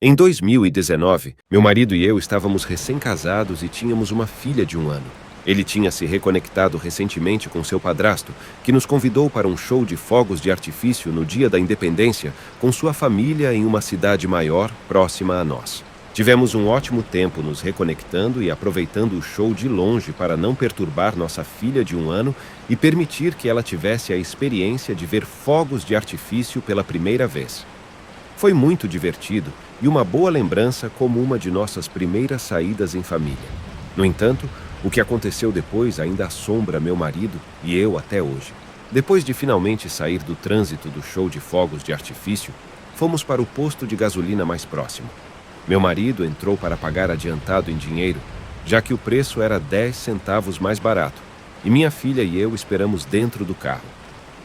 Em 2019, meu marido e eu estávamos recém-casados e tínhamos uma filha de 1 ano. Ele tinha se reconectado recentemente com seu padrasto, que nos convidou para um show de fogos de artifício no Dia da Independência com sua família em uma cidade maior, próxima a nós. Tivemos um ótimo tempo nos reconectando e aproveitando o show de longe para não perturbar nossa filha de 1 ano e permitir que ela tivesse a experiência de ver fogos de artifício pela primeira vez. Foi muito divertido e uma boa lembrança como uma de nossas primeiras saídas em família. No entanto, o que aconteceu depois ainda assombra meu marido e eu até hoje. Depois de finalmente sair do trânsito do show de fogos de artifício, fomos para o posto de gasolina mais próximo. Meu marido entrou para pagar adiantado em dinheiro, já que o preço era 10 centavos mais barato, e minha filha e eu esperamos dentro do carro.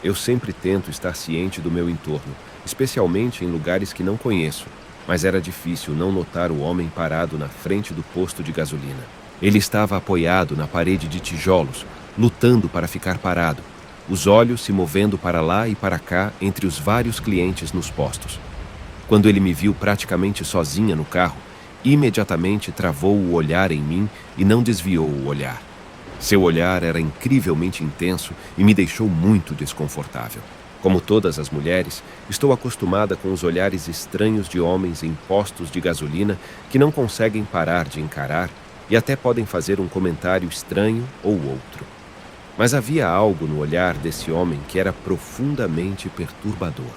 Eu sempre tento estar ciente do meu entorno, especialmente em lugares que não conheço, mas era difícil não notar o homem parado na frente do posto de gasolina. Ele estava apoiado na parede de tijolos, lutando para ficar parado, os olhos se movendo para lá e para cá entre os vários clientes nos postos. Quando ele me viu praticamente sozinha no carro, imediatamente travou o olhar em mim e não desviou o olhar. Seu olhar era incrivelmente intenso e me deixou muito desconfortável. Como todas as mulheres, estou acostumada com os olhares estranhos de homens em postos de gasolina que não conseguem parar de encarar e até podem fazer um comentário estranho ou outro. Mas havia algo no olhar desse homem que era profundamente perturbador.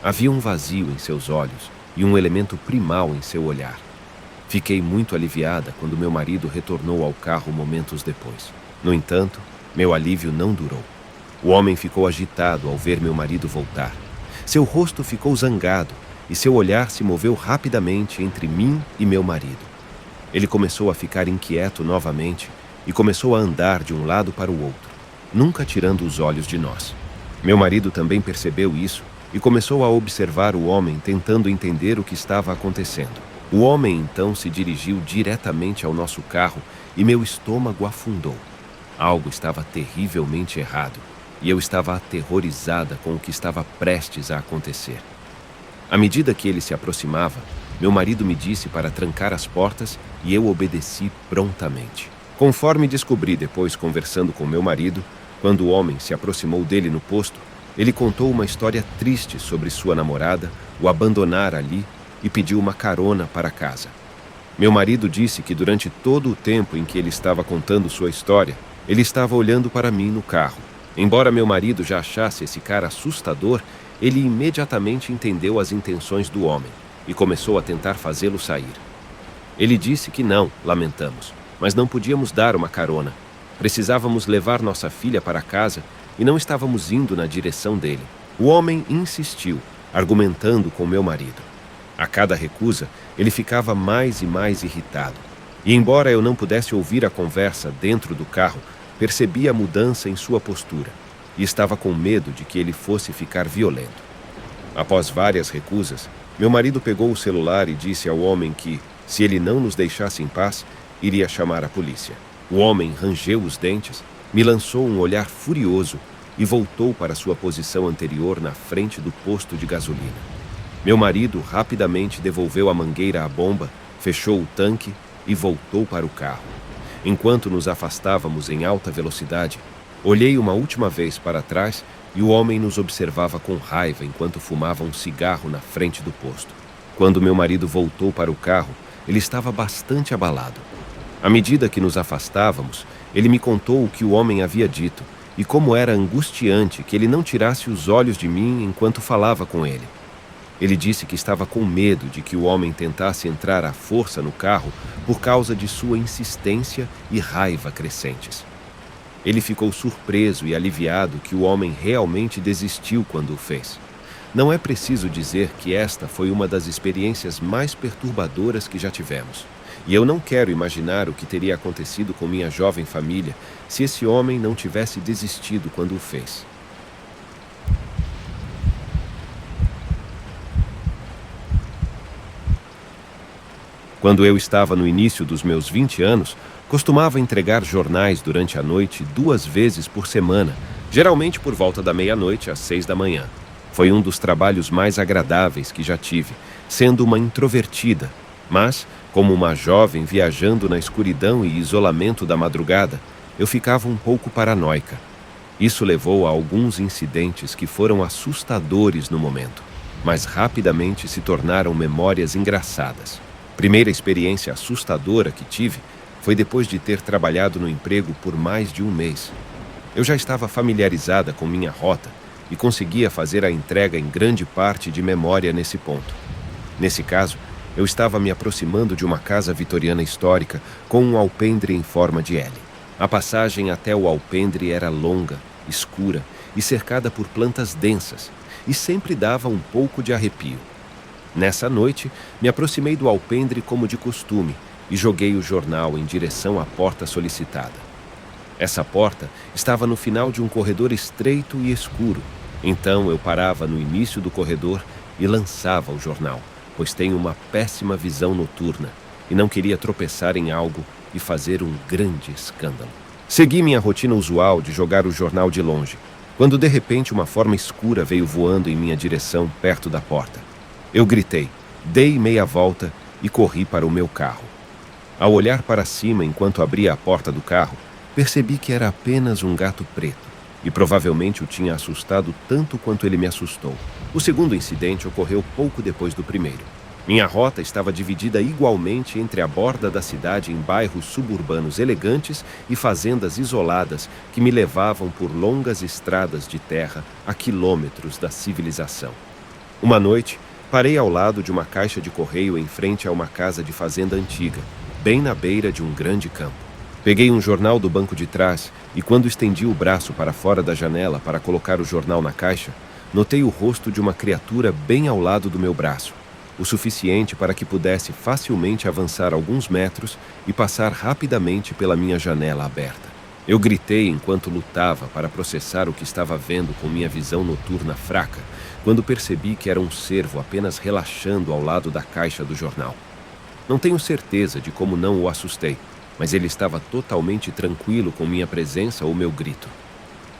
Havia um vazio em seus olhos e um elemento primal em seu olhar. Fiquei muito aliviada quando meu marido retornou ao carro momentos depois. No entanto, meu alívio não durou. O homem ficou agitado ao ver meu marido voltar. Seu rosto ficou zangado e seu olhar se moveu rapidamente entre mim e meu marido. Ele começou a ficar inquieto novamente e começou a andar de um lado para o outro, nunca tirando os olhos de nós. Meu marido também percebeu isso e começou a observar o homem tentando entender o que estava acontecendo. O homem então se dirigiu diretamente ao nosso carro e meu estômago afundou. Algo estava terrivelmente errado e eu estava aterrorizada com o que estava prestes a acontecer. À medida que ele se aproximava, meu marido me disse para trancar as portas e eu obedeci prontamente. Conforme descobri depois conversando com meu marido, quando o homem se aproximou dele no posto, ele contou uma história triste sobre sua namorada, o abandonar ali e pediu uma carona para casa. Meu marido disse que durante todo o tempo em que ele estava contando sua história, ele estava olhando para mim no carro. Embora meu marido já achasse esse cara assustador, ele imediatamente entendeu as intenções do homem e começou a tentar fazê-lo sair. Ele disse que não, lamentamos, mas não podíamos dar uma carona. Precisávamos levar nossa filha para casa e não estávamos indo na direção dele. O homem insistiu, argumentando com meu marido. A cada recusa, ele ficava mais e mais irritado. E embora eu não pudesse ouvir a conversa dentro do carro, percebi a mudança em sua postura e estava com medo de que ele fosse ficar violento. Após várias recusas, meu marido pegou o celular e disse ao homem que, se ele não nos deixasse em paz, iria chamar a polícia. O homem rangeu os dentes, me lançou um olhar furioso e voltou para sua posição anterior na frente do posto de gasolina. Meu marido rapidamente devolveu a mangueira à bomba, fechou o tanque e voltou para o carro. Enquanto nos afastávamos em alta velocidade, olhei uma última vez para trás e o homem nos observava com raiva enquanto fumava um cigarro na frente do posto. Quando meu marido voltou para o carro, ele estava bastante abalado. À medida que nos afastávamos, ele me contou o que o homem havia dito e como era angustiante que ele não tirasse os olhos de mim enquanto falava com ele. Ele disse que estava com medo de que o homem tentasse entrar à força no carro por causa de sua insistência e raiva crescentes. Ele ficou surpreso e aliviado que o homem realmente desistiu quando o fez. Não é preciso dizer que esta foi uma das experiências mais perturbadoras que já tivemos. E eu não quero imaginar o que teria acontecido com minha jovem família se esse homem não tivesse desistido quando o fez. Quando eu estava no início dos meus 20 anos, costumava entregar jornais durante a noite 2 vezes por semana, geralmente por volta da meia-noite às 6 da manhã. Foi um dos trabalhos mais agradáveis que já tive, sendo uma introvertida, mas, como uma jovem viajando na escuridão e isolamento da madrugada, eu ficava um pouco paranoica. Isso levou a alguns incidentes que foram assustadores no momento, mas rapidamente se tornaram memórias engraçadas. Primeira experiência assustadora que tive foi depois de ter trabalhado no emprego por mais de um mês. Eu já estava familiarizada com minha rota e conseguia fazer a entrega em grande parte de memória nesse ponto. Nesse caso, eu estava me aproximando de uma casa vitoriana histórica com um alpendre em forma de L. A passagem até o alpendre era longa, escura e cercada por plantas densas, e sempre dava um pouco de arrepio. Nessa noite, me aproximei do alpendre como de costume e joguei o jornal em direção à porta solicitada. Essa porta estava no final de um corredor estreito e escuro, então eu parava no início do corredor e lançava o jornal, pois tenho uma péssima visão noturna e não queria tropeçar em algo e fazer um grande escândalo. Segui minha rotina usual de jogar o jornal de longe, quando de repente uma forma escura veio voando em minha direção perto da porta. Eu gritei, dei meia volta e corri para o meu carro. Ao olhar para cima enquanto abria a porta do carro, percebi que era apenas um gato preto, e provavelmente o tinha assustado tanto quanto ele me assustou. O segundo incidente ocorreu pouco depois do primeiro. Minha rota estava dividida igualmente entre a borda da cidade em bairros suburbanos elegantes e fazendas isoladas que me levavam por longas estradas de terra a quilômetros da civilização. Uma noite, parei ao lado de uma caixa de correio em frente a uma casa de fazenda antiga, bem na beira de um grande campo. Peguei um jornal do banco de trás e, quando estendi o braço para fora da janela para colocar o jornal na caixa, notei o rosto de uma criatura bem ao lado do meu braço, o suficiente para que pudesse facilmente avançar alguns metros e passar rapidamente pela minha janela aberta. Eu gritei enquanto lutava para processar o que estava vendo com minha visão noturna fraca, quando percebi que era um cervo apenas relaxando ao lado da caixa do jornal. Não tenho certeza de como não o assustei, mas ele estava totalmente tranquilo com minha presença ou meu grito.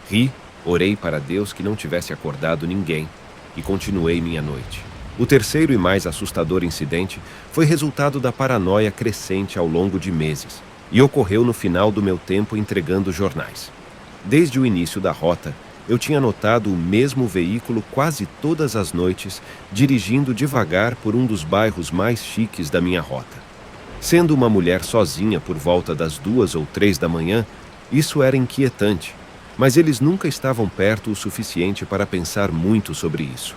Ri, orei para Deus que não tivesse acordado ninguém e continuei minha noite. O terceiro e mais assustador incidente foi resultado da paranoia crescente ao longo de meses e ocorreu no final do meu tempo entregando jornais. Desde o início da rota, eu tinha notado o mesmo veículo quase todas as noites, dirigindo devagar por um dos bairros mais chiques da minha rota. Sendo uma mulher sozinha por volta das 2 ou 3 da manhã, isso era inquietante, mas eles nunca estavam perto o suficiente para pensar muito sobre isso.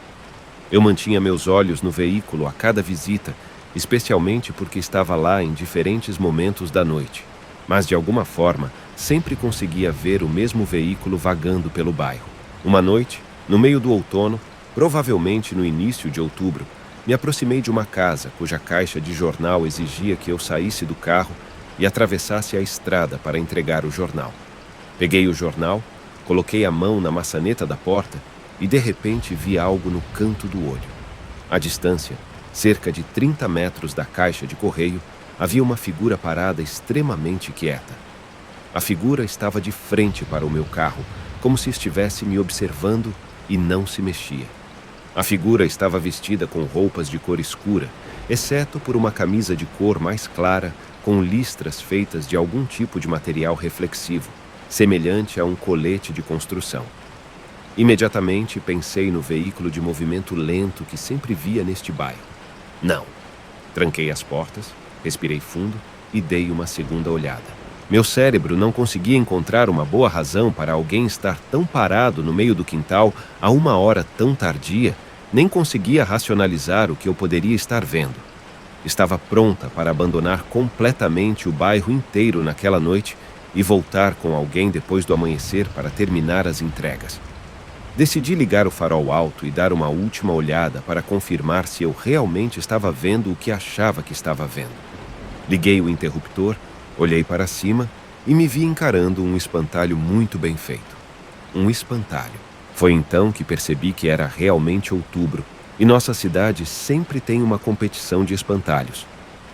Eu mantinha meus olhos no veículo a cada visita, especialmente porque estava lá em diferentes momentos da noite, mas de alguma forma sempre conseguia ver o mesmo veículo vagando pelo bairro. Uma noite, no meio do outono, provavelmente no início de outubro, me aproximei de uma casa cuja caixa de jornal exigia que eu saísse do carro e atravessasse a estrada para entregar o jornal. Peguei o jornal, coloquei a mão na maçaneta da porta e de repente vi algo no canto do olho. À distância, cerca de 30 metros da caixa de correio, havia uma figura parada extremamente quieta. A figura estava de frente para o meu carro, como se estivesse me observando e não se mexia. A figura estava vestida com roupas de cor escura, exceto por uma camisa de cor mais clara com listras feitas de algum tipo de material reflexivo, semelhante a um colete de construção. Imediatamente pensei no veículo de movimento lento que sempre via neste bairro. Não. Tranquei as portas, respirei fundo e dei uma segunda olhada. Meu cérebro não conseguia encontrar uma boa razão para alguém estar tão parado no meio do quintal a uma hora tão tardia, nem conseguia racionalizar o que eu poderia estar vendo. Estava pronta para abandonar completamente o bairro inteiro naquela noite e voltar com alguém depois do amanhecer para terminar as entregas. Decidi ligar o farol alto e dar uma última olhada para confirmar se eu realmente estava vendo o que achava que estava vendo. Liguei o interruptor, olhei para cima e me vi encarando um espantalho muito bem feito. Um espantalho. Foi então que percebi que era realmente outubro e nossa cidade sempre tem uma competição de espantalhos.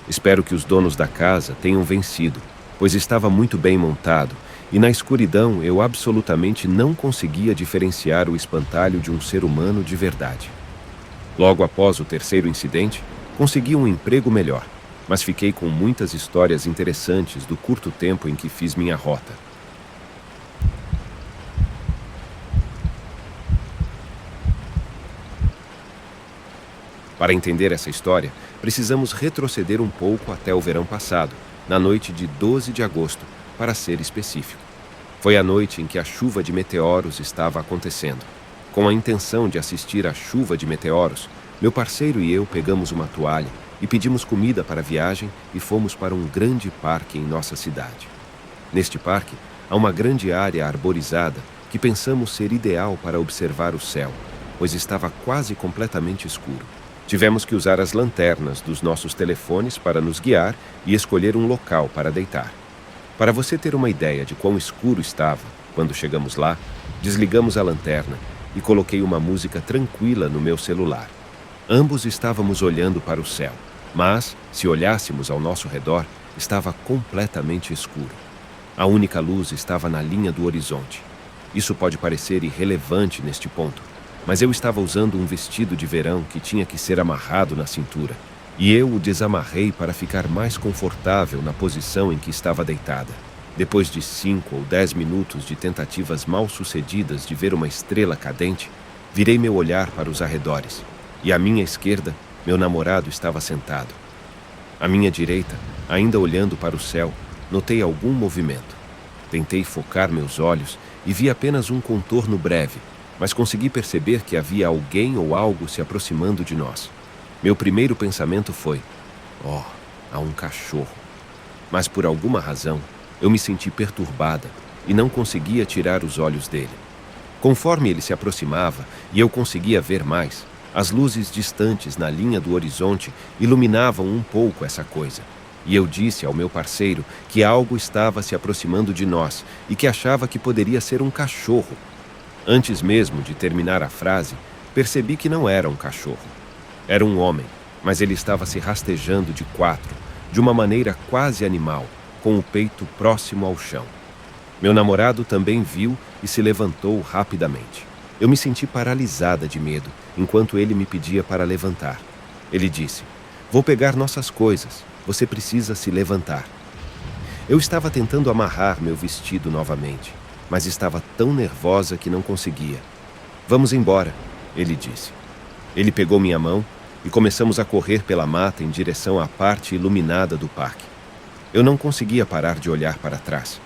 Espero que os donos da casa tenham vencido, pois estava muito bem montado e na escuridão eu absolutamente não conseguia diferenciar o espantalho de um ser humano de verdade. Logo após o terceiro incidente, consegui um emprego melhor, mas fiquei com muitas histórias interessantes do curto tempo em que fiz minha rota. Para entender essa história, precisamos retroceder um pouco até o verão passado, na noite de 12 de agosto, para ser específico. Foi a noite em que a chuva de meteoros estava acontecendo. Com a intenção de assistir à chuva de meteoros, meu parceiro e eu pegamos uma toalha e pedimos comida para a viagem e fomos para um grande parque em nossa cidade. Neste parque, há uma grande área arborizada que pensamos ser ideal para observar o céu, pois estava quase completamente escuro. Tivemos que usar as lanternas dos nossos telefones para nos guiar e escolher um local para deitar. Para você ter uma ideia de quão escuro estava, quando chegamos lá, desligamos a lanterna e coloquei uma música tranquila no meu celular. Ambos estávamos olhando para o céu, mas, se olhássemos ao nosso redor, estava completamente escuro. A única luz estava na linha do horizonte. Isso pode parecer irrelevante neste ponto, mas eu estava usando um vestido de verão que tinha que ser amarrado na cintura, e eu o desamarrei para ficar mais confortável na posição em que estava deitada. Depois de 5 ou 10 minutos de tentativas mal-sucedidas de ver uma estrela cadente, virei meu olhar para os arredores, e à minha esquerda, meu namorado estava sentado. À minha direita, ainda olhando para o céu, notei algum movimento. Tentei focar meus olhos e vi apenas um contorno breve, mas consegui perceber que havia alguém ou algo se aproximando de nós. Meu primeiro pensamento foi: "Oh, há um cachorro." Mas por alguma razão, eu me senti perturbada e não conseguia tirar os olhos dele. Conforme ele se aproximava e eu conseguia ver mais, as luzes distantes na linha do horizonte iluminavam um pouco essa coisa. E eu disse ao meu parceiro que algo estava se aproximando de nós e que achava que poderia ser um cachorro. Antes mesmo de terminar a frase, percebi que não era um cachorro. Era um homem, mas ele estava se rastejando de quatro, de uma maneira quase animal, com o peito próximo ao chão. Meu namorado também viu e se levantou rapidamente. Eu me senti paralisada de medo, enquanto ele me pedia para levantar. Ele disse: "Vou pegar nossas coisas, você precisa se levantar." Eu estava tentando amarrar meu vestido novamente, mas estava tão nervosa que não conseguia. "Vamos embora," ele disse. Ele pegou minha mão e começamos a correr pela mata em direção à parte iluminada do parque. Eu não conseguia parar de olhar para trás.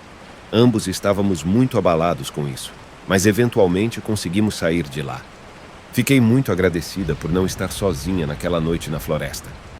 Ambos estávamos muito abalados com isso, mas eventualmente conseguimos sair de lá. Fiquei muito agradecida por não estar sozinha naquela noite na floresta.